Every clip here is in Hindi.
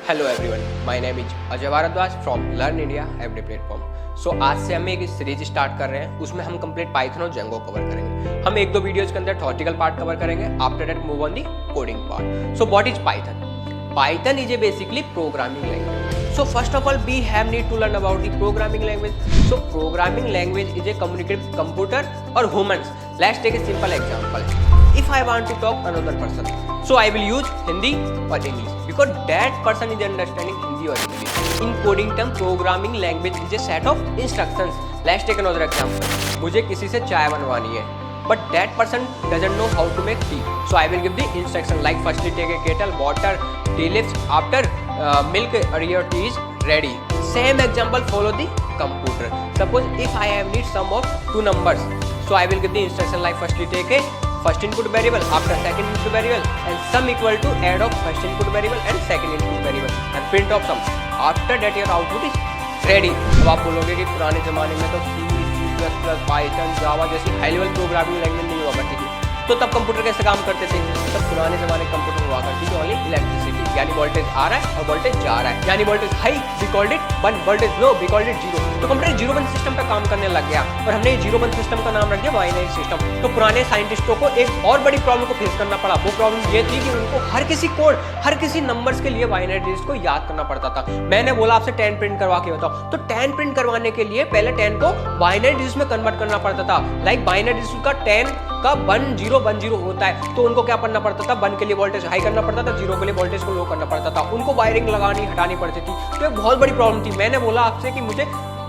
Hello everyone, my name is Ajay Bhardwaj from learn India every platform. So आज से हम एक सीरीज स्टार्ट कर रहे हैं, उसमें हम कंप्लीट पाइथन और जेंगो कवर करेंगे। हम एक दो वीडियोस के अंदर थ्योरेटिकल पार्ट कवर करेंगे, after that move on the coding part. So what is Python? Python is a basically programming language. So first of all, we have need to learn about the programming language. So programming language is a communicative computer or humans. Let's take a simple example. If I want to talk another person, so I will use Hindi or English because that person is understanding Hindi or English. In coding term, programming language is a set of instructions. Let's take another example. मुझे किसी से चाय बनवानी है, but that person doesn't know how to make tea. So I will give the instruction like firstly take a kettle, water, tea leaves, after milk or your tea is ready. Same example follow the computer. Suppose if I have need sum of two numbers, so I will give the instruction like firstly take a first input variable, after second input variable and sum equal to add of first input variable and second input variable and print of sum. After that your output is ready. अब आप बोलोगे कि पुराने जमाने में तो पाइथन, जावा जैसी हाई लेवल प्रोग्रामिंग लैंग्वेज नहीं हुआ करती थी, तो तब कंप्यूटर कैसे काम करते थे? तब पुराने जमाने कंप्यूटर हुआ करती थी ओनली इलेक्ट्रिसिटी, यानी वोल्टेज आ रहा है और वोल्टेज जा रहा है, यानी voltage high we called it 1, voltage low we called it 0। तो कंप्यूटर 0-1 सिस्टम पे काम करने लग गया और हमने 0-1 सिस्टम का नाम रख दिया बाइनरी सिस्टम। तो पुराने साइंटिस्टों को एक और बड़ी प्रॉब्लम को फेस करना पड़ा। वो प्रॉब्लम ये थी कि उनको हर किसी कोड, हर किसी नंबर्स के लिए बाइनरी डिजिट्स को याद करना पड़ता था। मैंने बोला आपसे 10 प्रिंट करवा के बताओ, तो 10 प्रिंट करवाने के लिए पहले 10 को बाइनरी डिजिट्स में कन्वर्ट करना पड़ता था। लाइक बाइनरी डिजिट का 10 का 1010 होता है, तो उनको क्या करना पड़ता था? 1 के लिए वोल्टेज हाई करना पड़ता था, 0 के लिए वोल्टेज को लो करना पड़ता था, उनको वायरिंग लगानी हटानी पड़ती थी। तो एक बहुत बड़ी प्रॉब्लम थी। मैंने बोला आपसे कि मुझे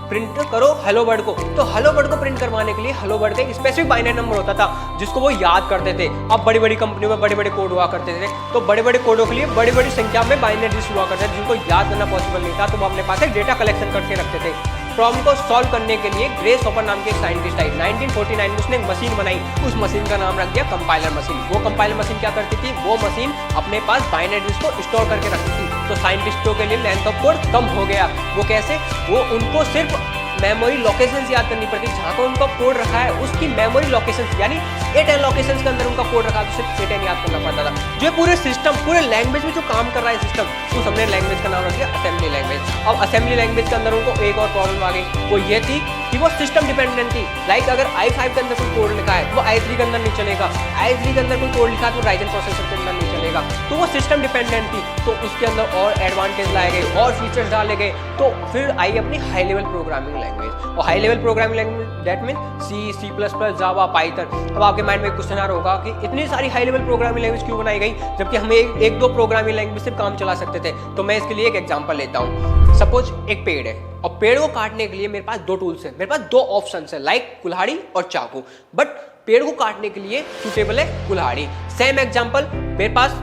प्रिंट करो हेलो वर्ड को, तो हेलो वर्ड को प्रिंट करवाने के लिए हेलो वर्ड का एक स्पेसिफिक बाइनरी नंबर होता था जिसको वो याद करते थे। अब बड़ी बड़ी कंपनियों में बड़े बड़े कोड हुआ करते थे, तो बड़े बड़े कोडों के लिए बड़ी बड़ी संख्या में बाइनरी डिजिट्स हुआ करते थे जिनको याद करना पॉसिबल नहीं था, तो वो अपने पास एक डेटा कलेक्शन करके रखते थे। प्रॉब्लम को सॉल्व करने के लिए ग्रेस हॉपर नाम के एक साइंटिस्ट आई। 1949 में उसने एक मशीन बनाई, उस मशीन का नाम रख दिया कंपाइलर मशीन। वो कंपाइलर मशीन क्या करती थी? वो मशीन अपने पास बाइनरी डिजिट्स को स्टोर करके रखती थी। तो साइंटिस्टों के लिए लेंथ ऑफ कोड कम हो गया। वो कैसे? वो उनको सिर्फ मेमोरी लोकेशंस याद करनी पड़ती, जहाँ पर उनका कोड रखा है उसकी मेमोरी लोकेशंस, यानी 8 लोकेशंस के अंदर उनका कोड रखा है, तो सिर्फ 8 याद करना पड़ता था। जो पूरे सिस्टम, पूरे लैंग्वेज में जो काम कर रहा है सिस्टम, उस हमने लैंग्वेज का नाम रख दिया असेंबली लैंग्वेज। अब असेंबली लैंग्वेज के अंदर उनको एक और प्रॉब्लम आ गई, वो ये थी कि वो सिस्टम डिपेंडेंट थी। लाइक अगर i5 के अंदर कोई कोड लिखा है वो i3 के अंदर नहीं चलेगा, i3 के अंदर कोई कोड लिखा है तो राइजन प्रोसेसर के अंदर नहीं चलेगा, तो वो सिस्टम डिपेंडेंट थी। तो उसके अंदर और एडवांटेज लाए गए और फीचर्स डाले गए, तो फिर आई अपनी हाई लेवल प्रोग्रामिंग लैंग्वेज। और high level programming language that mean C++, Java, Python. अब आपके माइंड में एक क्वेश्चन आ रहा होगा कि इतनी सारी हाई लेवल प्रोग्रामिंग लैंग्वेज क्यों बनाई गई जबकि हम एक दो प्रोग्रामिंग लैंग्वेज से काम चला सकते थे? तो मैं इसके लिए एक एग्जांपल लेता हूँ। सपोज एक पेड़ है और पेड़ को काटने के लिए मेरे पास 2 टूल्स है, मेरे पास 2 ऑप्शन है, लाइक कुल्हाड़ी और चाकू। बट पेड़ को काटने के लिए सुटेबल है कुल्हाड़ी। सेम एग्जांपल, मेरे पास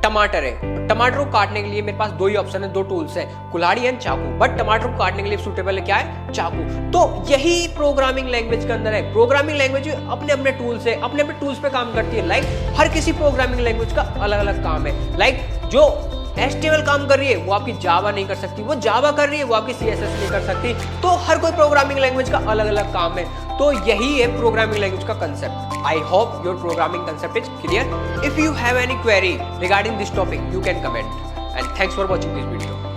टमाटर है, टमाटर को काटने के लिए मेरे पास 2 ही ऑप्शन है, 2 टूल्स है, कुल्हाड़ी एंड चाकू। बट टमाटर को काटने के लिए सूटेबल है क्या है? चाकू। तो यही प्रोग्रामिंग लैंग्वेज के अंदर है। प्रोग्रामिंग लैंग्वेज अपने अपने टूल्स है, अपने अपने टूल्स पे काम करती है। लाइक हर किसी प्रोग्रामिंग लैंग्वेज का अलग अलग काम है। लाइक जो HTML काम कर रही है वो आपकी जावा नहीं कर सकती, वो जावा कर रही है वो आपकी CSS नहीं कर सकती। तो हर कोई प्रोग्रामिंग लैंग्वेज का अलग अलग काम है। तो यही है प्रोग्रामिंग लैंग्वेज का concept. I hope your programming concept is clear. If you have any query regarding this topic you can comment, and thanks for watching this video.